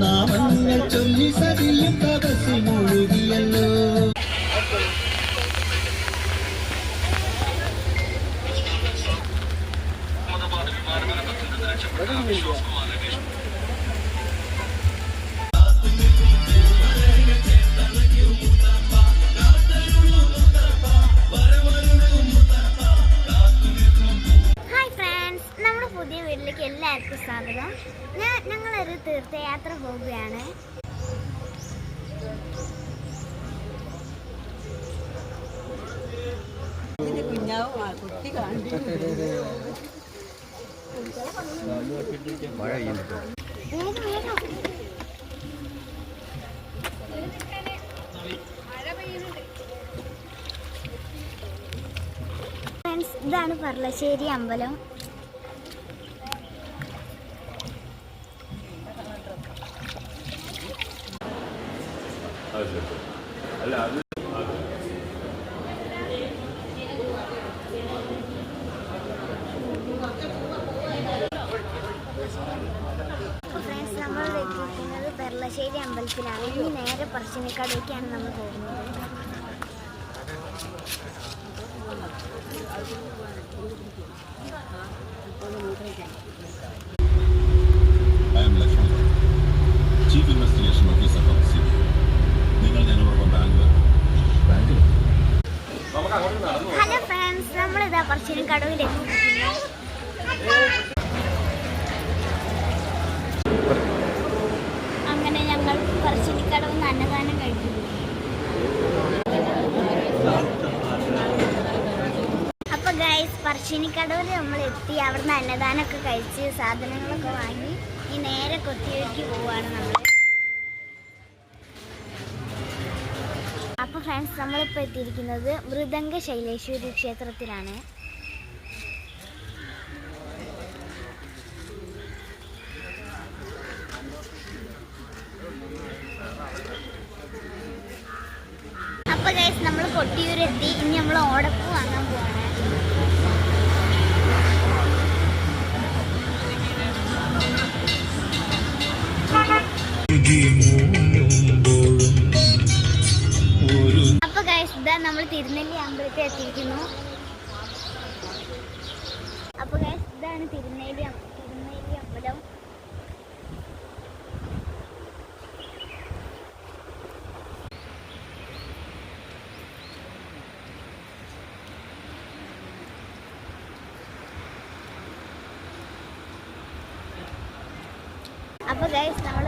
നാമങ്ങൾ ചൊല്ലി സതിയും തപസ്സിൽ മുഴുകിയല്ലോ. പുതിയ വീട്ടിലേക്ക് എല്ലാവർക്കും സ്വാഗതം. ഞങ്ങളൊരു തീർത്ഥയാത്ര പോവുകയാണ്. ഇതാണ് പറളശ്ശേരി അമ്പലം. നമ്മൾ എത്തിയിരിക്കുന്നത് പെർളശ്ശേരി അമ്പലത്തിലാണ്. ഇനി നേരെ പറശ്ശിനിക്കടയ്ക്കാണ് നമ്മൾ പോകുന്നത്. ഹലോ ഫ്രണ്ട്സ്, നമ്മളിതാ പറശ്ശിനിക്കടവിലെത്തി. അങ്ങനെ ഞങ്ങൾ പറശ്ശിനിക്കടവിൽ നിന്ന് അന്നദാനം കഴിക്കുന്നു. അപ്പൊ ഗൈസ്, പറശ്ശിനിക്കടവിൽ നമ്മൾ എത്തി. അവിടുന്ന് അന്നദാനമൊക്കെ കഴിച്ച് സാധനങ്ങളൊക്കെ വാങ്ങി ഈ നേരെ കൊത്തിയൂരിക്ക് പോവാണ് നമ്മൾ. അപ്പോൾ ഫ്രണ്ട്സ്, നമ്മളിപ്പോൾ എത്തിയിരിക്കുന്നത് മൃദംഗ ശൈലേശ്വരി ക്ഷേത്രത്തിലാണ്. അപ്പോൾ ഗൈസ്, നമ്മൾ കൊട്ടിയൂരെത്തി. ഇനി നമ്മൾ ഓടപ്പൂ വാങ്ങാൻ പോവാണ്. നമ്മൾ തിരുനെല്ലി അമ്പലത്തിൽ എത്തിയിരിക്കുന്നു. അപ്പോൾ ഗൈസ്, ഇതാണ് തിരുനെല്ലി അമ്പലം. അപ്പോൾ ഗൈസ്, നമ്മൾ